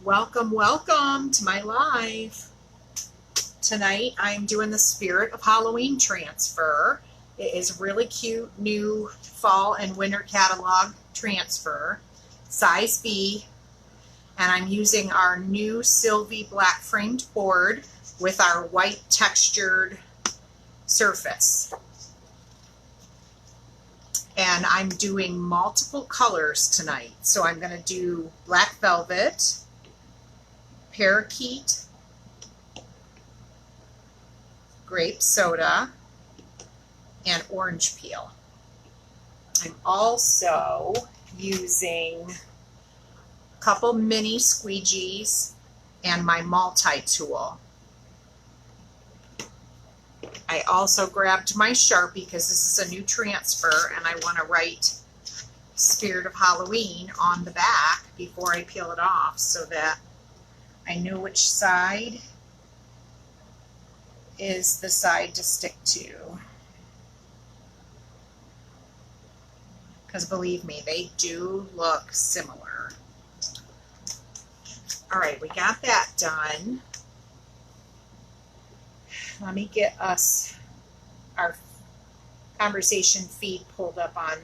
Welcome, welcome to my live. Tonight I'm doing the Spirit of Halloween transfer. It is really cute new fall and winter catalog transfer, size B, and I'm using our new Sylvie black framed board with our white textured surface. And I'm doing multiple colors tonight. So I'm going to do black velvet, parakeet, grape soda, and orange peel. I'm also using a couple mini squeegees and my multi-tool. I also grabbed my Sharpie because this is a new transfer and I want to write Spirit of Halloween on the back before I peel it off so that I know which side is the side to stick to. Because believe me, they do look similar. All right, we got that done. Let me get us our conversation feed pulled up on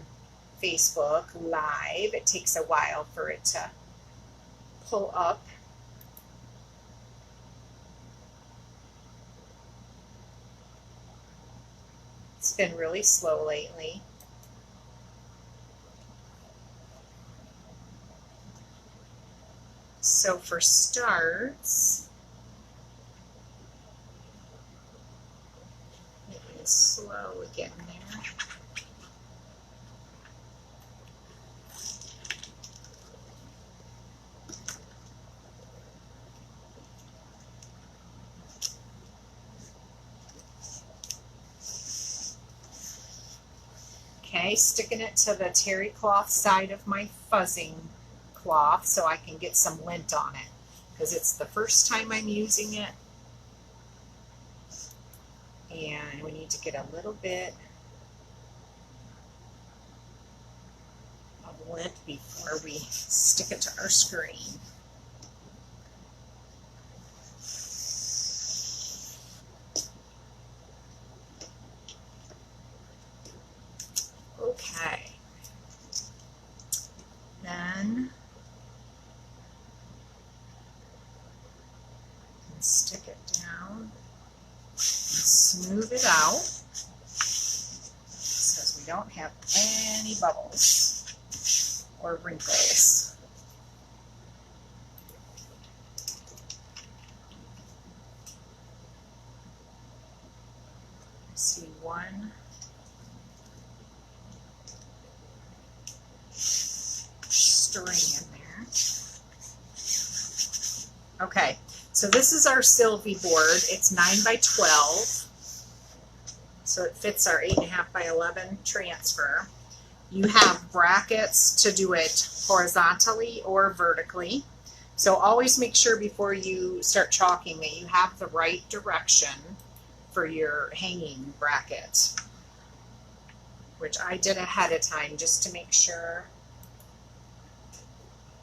Facebook Live. It takes a while for it to pull up. It's been really slow lately. So for starts, it is slow getting there. Okay, sticking it to the terry cloth side of my fuzzing cloth so I can get some lint on it because it's the first time I'm using it and we need to get a little bit of lint before we stick it to our screen. Okay, then stick it down and smooth it out because we don't have any bubbles or wrinkles. I see one string in there. Okay. So this is our Sylvie board. It's 9 by 12. So it fits our 8.5 by 11 transfer. You have brackets to do it horizontally or vertically. So always make sure before you start chalking that you have the right direction for your hanging bracket, which I did ahead of time just to make sure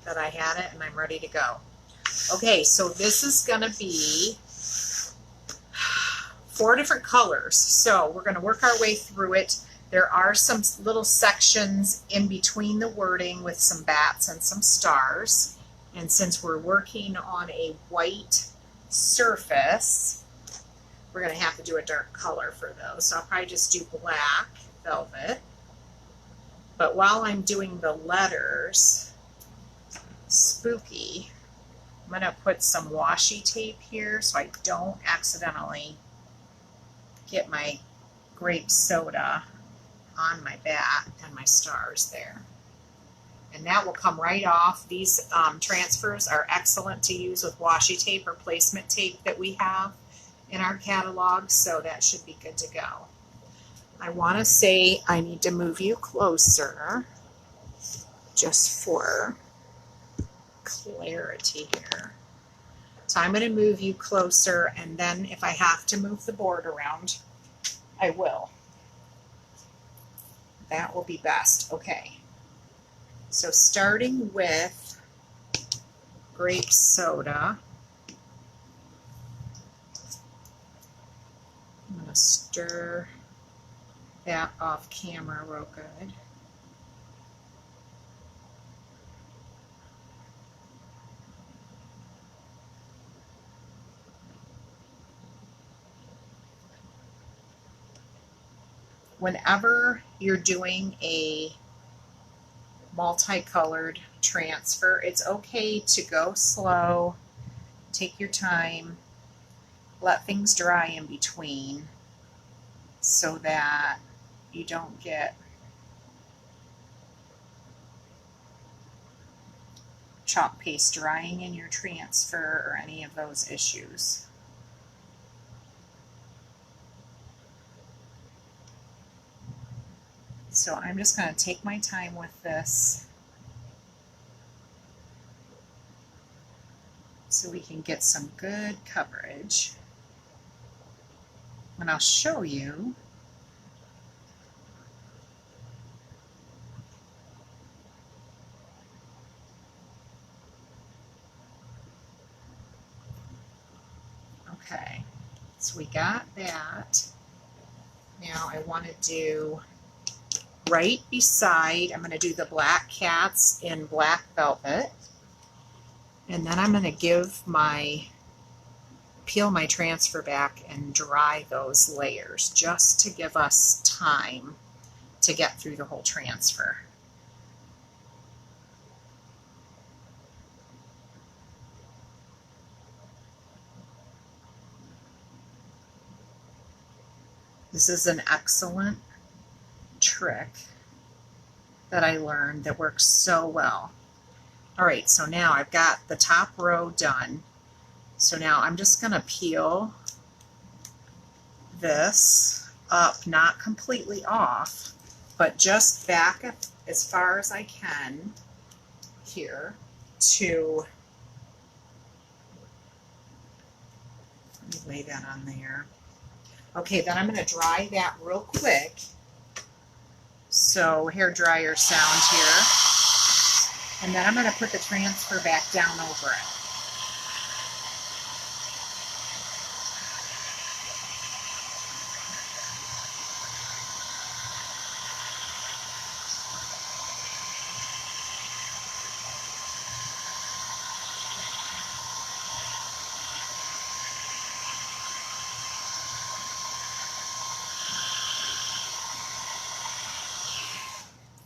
that I had it and I'm ready to go. Okay, so this is going to be 4 different colors. So we're going to work our way through it. There are some little sections in between the wording with some bats and some stars. And since we're working on a white surface, we're going to have to do a dark color for those. So I'll probably just do black velvet. But while I'm doing the letters, spooky, I'm going to put some washi tape here so I don't accidentally get my grape soda on my bat and my stars there. And that will come right off. These transfers are excellent to use with washi tape or placement tape that we have in our catalog, so that should be good to go. I want to say I need to move you closer just for clarity here. So I'm going to move you closer, and then if I have to move the board around, I will. That will be best. Okay. So starting with grape soda. I'm going to stir that off camera real good. Whenever you're doing a multicolored transfer, it's okay to go slow, take your time, let things dry in between so that you don't get chalk paste drying in your transfer or any of those issues. So I'm just going to take my time with this so we can get some good coverage. And I'll show you okay, so we got that. Now I want to do right beside, I'm going to do the black cats in black velvet, and then I'm going to peel my transfer back and dry those layers just to give us time to get through the whole transfer. This is an excellent trick that I learned that works so well. All right, so now I've got the top row done. So now I'm just going to peel this up, not completely off, but just back as far as I can here to, let me lay that on there. Okay, then I'm going to dry that real quick. So hair dryer sound here. And then I'm going to put the transfer back down over it.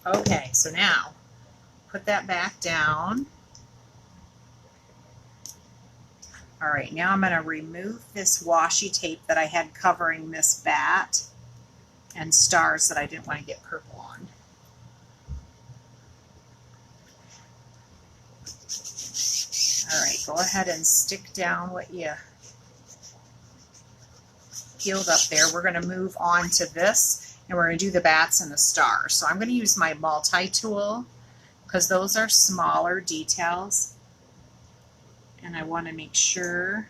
Okay, so now put that back down. All right, now I'm going to remove this washi tape that I had covering this bat and stars that I didn't want to get purple on. All right, go ahead and stick down what you peeled up there. We're going to move on to this, and we're going to do the bats and the stars. So I'm going to use my multi-tool because those are smaller details, and I want to make sure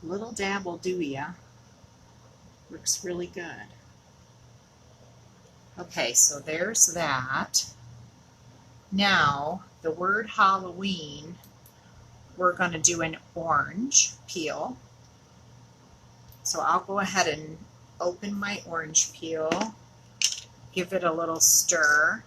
a little dab will do ya. Works really good. Okay, so there's that. Now, the word Halloween, we're going to do an orange peel. So I'll go ahead and open my orange peel, give it a little stir.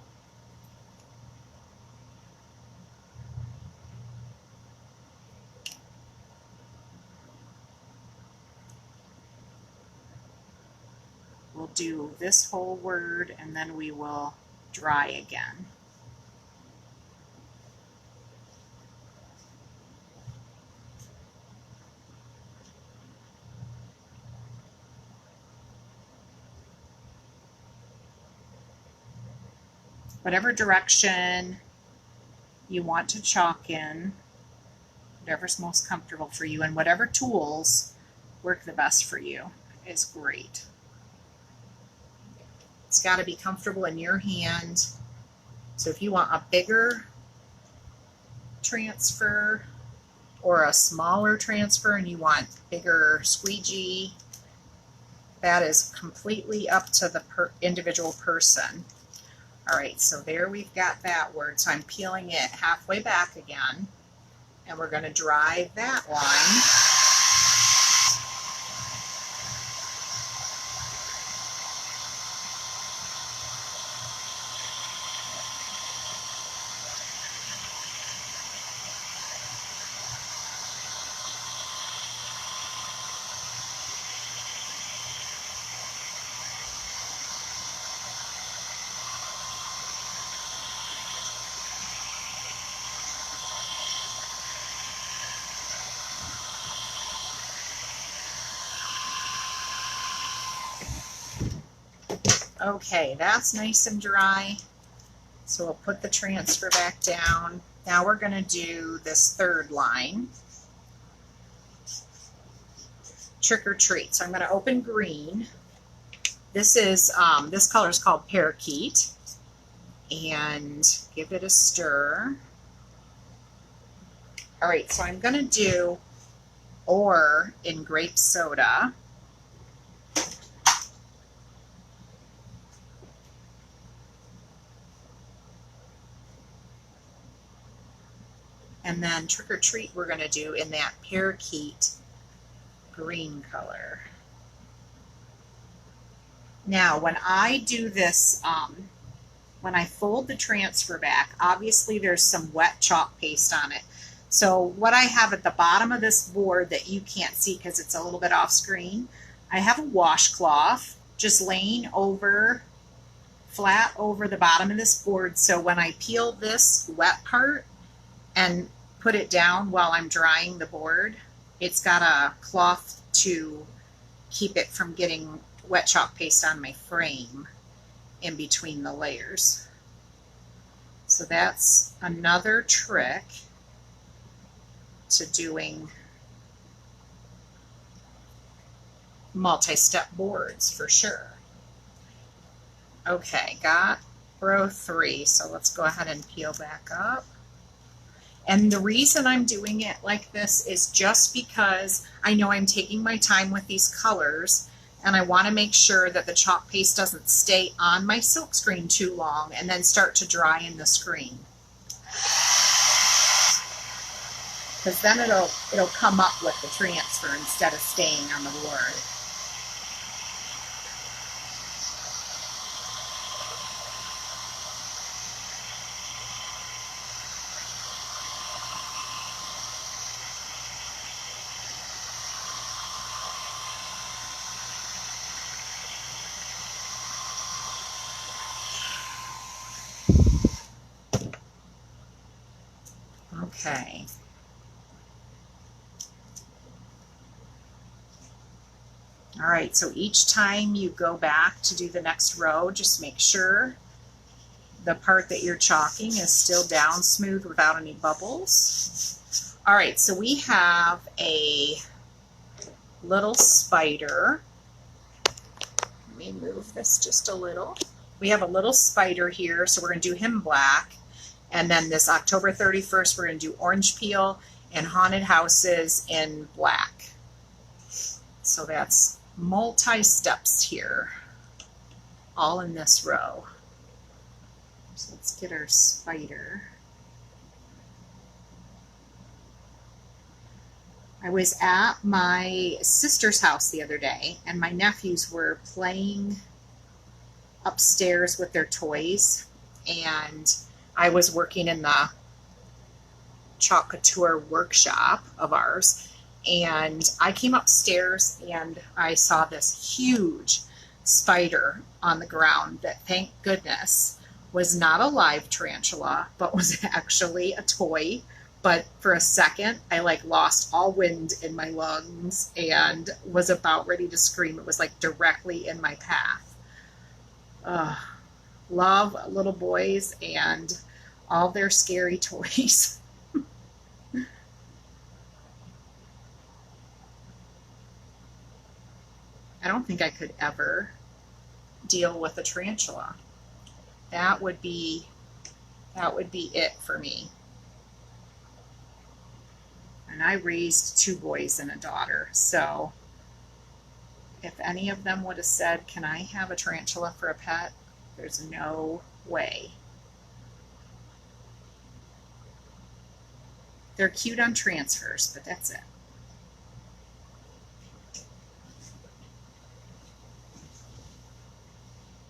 We'll do this whole word and then we will dry again. Whatever direction you want to chalk in, whatever's most comfortable for you, and whatever tools work the best for you is great. It's got to be comfortable in your hand. So if you want a bigger transfer, or a smaller transfer and you want bigger squeegee, that is completely up to the individual person. All right, so there we've got that word. So I'm peeling it halfway back again, and we're going to dry that line. Okay, that's nice and dry. So we'll put the transfer back down. Now we're going to do this third line. Trick or treat. So I'm going to open green. This is this color is called Parakeet, and give it a stir. All right, so I'm going to do Or in Grape Soda. And then Trick or Treat we're going to do in that Parakeet green color. Now, when I do this, when I fold the transfer back, obviously there's some wet chalk paste on it. So what I have at the bottom of this board that you can't see because it's a little bit off screen, I have a washcloth just laying over, flat over the bottom of this board. So when I peel this wet part and put it down while I'm drying the board, it's got a cloth to keep it from getting wet chalk paste on my frame in between the layers. So that's another trick to doing multi-step boards for sure. Okay, got row 3, so let's go ahead and peel back up. And the reason I'm doing it like this is just because I know I'm taking my time with these colors, and I want to make sure that the chalk paste doesn't stay on my silk screen too long and then start to dry in the screen. Because then it'll come up with the transfer instead of staying on the board. Okay. All right, so each time you go back to do the next row, just make sure the part that you're chalking is still down smooth without any bubbles. All right, so we have a little spider. Let me move this just a little. We have a little spider here, so we're going to do him black. And then this October 31st, we're going to do orange peel and haunted houses in black. So that's multi-steps here, all in this row. So let's get our spider. I was at my sister's house the other day, and my nephews were playing upstairs with their toys, and I was working in the Chalk Couture workshop of ours, and I came upstairs and I saw this huge spider on the ground that, thank goodness, was not a live tarantula, but was actually a toy. But for a second, I lost all wind in my lungs and was about ready to scream. It was directly in my path. Love little boys and all their scary toys. I don't think I could ever deal with a tarantula. That would be it for me. And I raised 2 boys and a daughter, so if any of them would have said, can I have a tarantula for a pet? There's no way. They're cute on transfers, but that's it.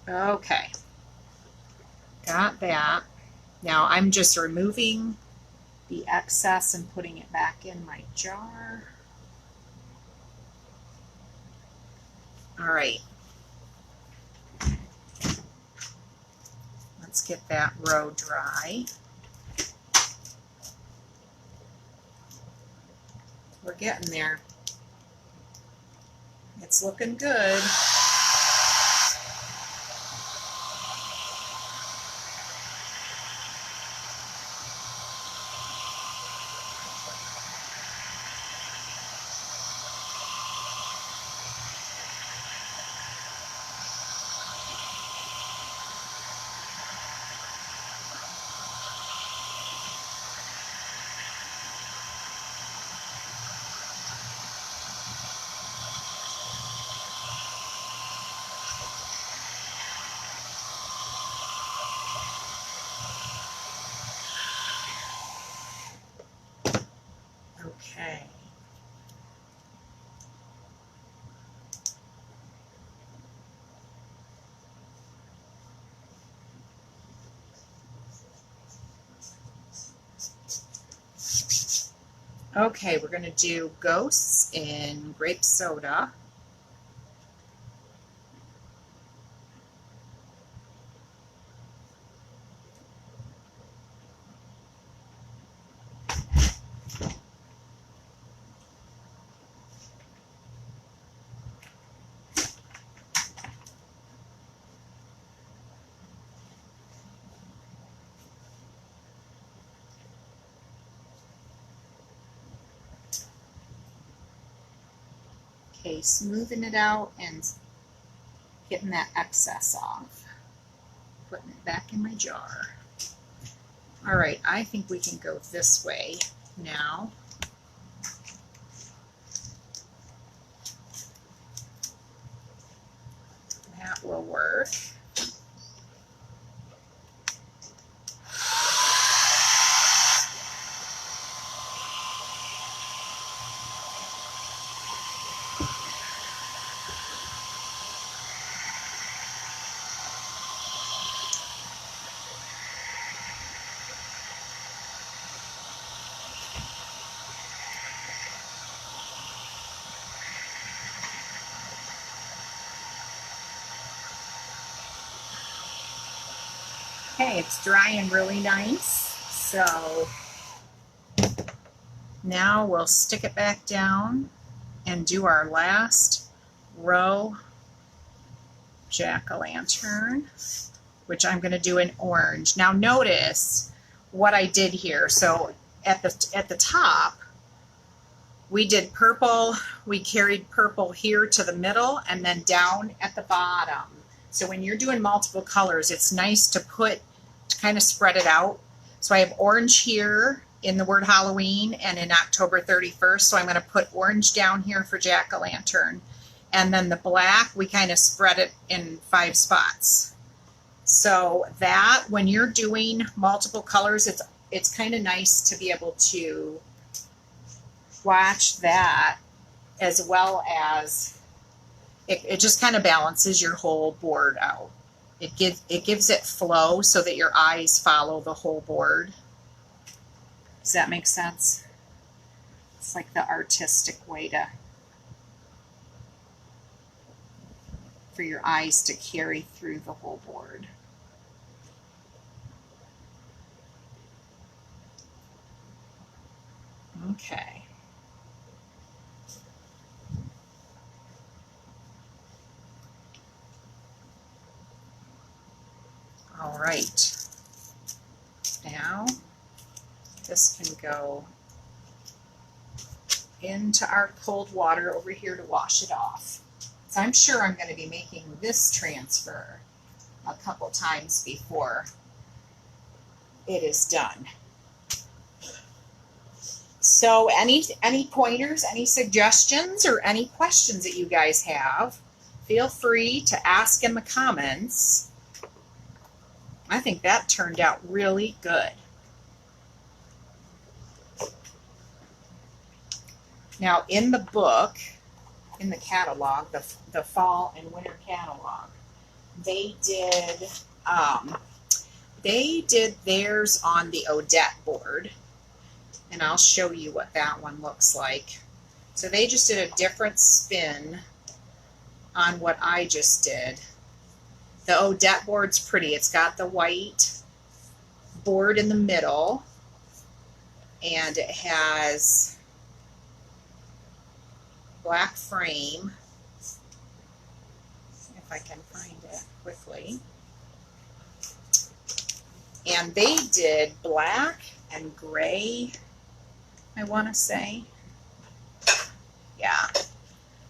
Okay, got that. Now I'm just removing the excess and putting it back in my jar. All right. Let's get that row dry. We're getting there. It's looking good. Okay. Okay, we're going to do ghosts in grape soda. Okay, smoothing it out and getting that excess off. Putting it back in my jar. All right, I think we can go this way now. That will work. Okay, it's drying really nice. So now we'll stick it back down and do our last row jack-o'-lantern, which I'm going to do in orange. Now notice what I did here. So at the top, we did purple. We carried purple here to the middle and then down at the bottom. So when you're doing multiple colors, it's nice to kind of spread it out. So I have orange here in the word Halloween and in October 31st. So I'm going to put orange down here for jack-o'-lantern. And then the black, we kind of spread it in 5 spots. So that when you're doing multiple colors, it's kind of nice to be able to watch that, as well as it just kind of balances your whole board out. It gives it flow so that your eyes follow the whole board. Does that make sense? It's like the artistic way for your eyes to carry through the whole board. Okay. All right. Now this can go into our cold water over here to wash it off. So I'm sure I'm going to be making this transfer a couple times before it is done. So any pointers, any suggestions, or any questions that you guys have, feel free to ask in the comments. I think that turned out really good. Now in the book, in the catalog, the fall and winter catalog, they did theirs on the Odette board, and I'll show you what that one looks like. So they just did a different spin on what I just did. The Odette board's pretty. It's got the white board in the middle, and it has black frame, if I can find it quickly. And they did black and gray, I want to say. Yeah.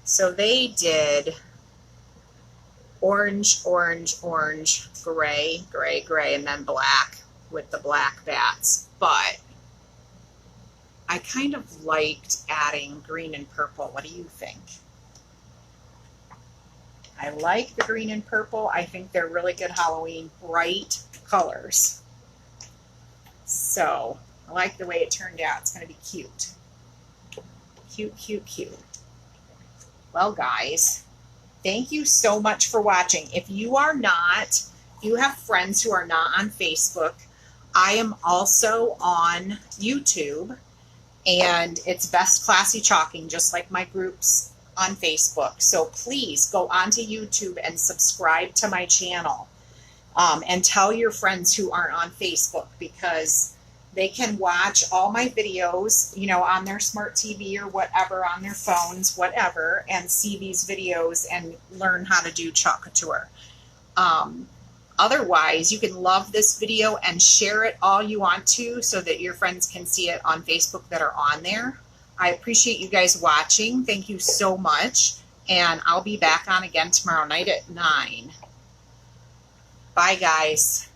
So they did orange, orange, orange, gray, gray, gray, and then black with the black bats. But I kind of liked adding green and purple. What do you think? I like the green and purple. I think they're really good Halloween bright colors. So I like the way it turned out. It's going to be cute. Cute, cute, cute. Well, guys, thank you so much for watching. If you have friends who are not on Facebook, I am also on YouTube, and it's Best Classy Chalking, just like my groups on Facebook. So please go onto YouTube and subscribe to my channel, and tell your friends who aren't on Facebook, because they can watch all my videos, you know, on their smart TV or whatever, on their phones, whatever, and see these videos and learn how to do Chalk Couture. Otherwise, you can love this video and share it all you want to so that your friends can see it on Facebook that are on there. I appreciate you guys watching. Thank you so much. And I'll be back on again tomorrow night at 9. Bye, guys.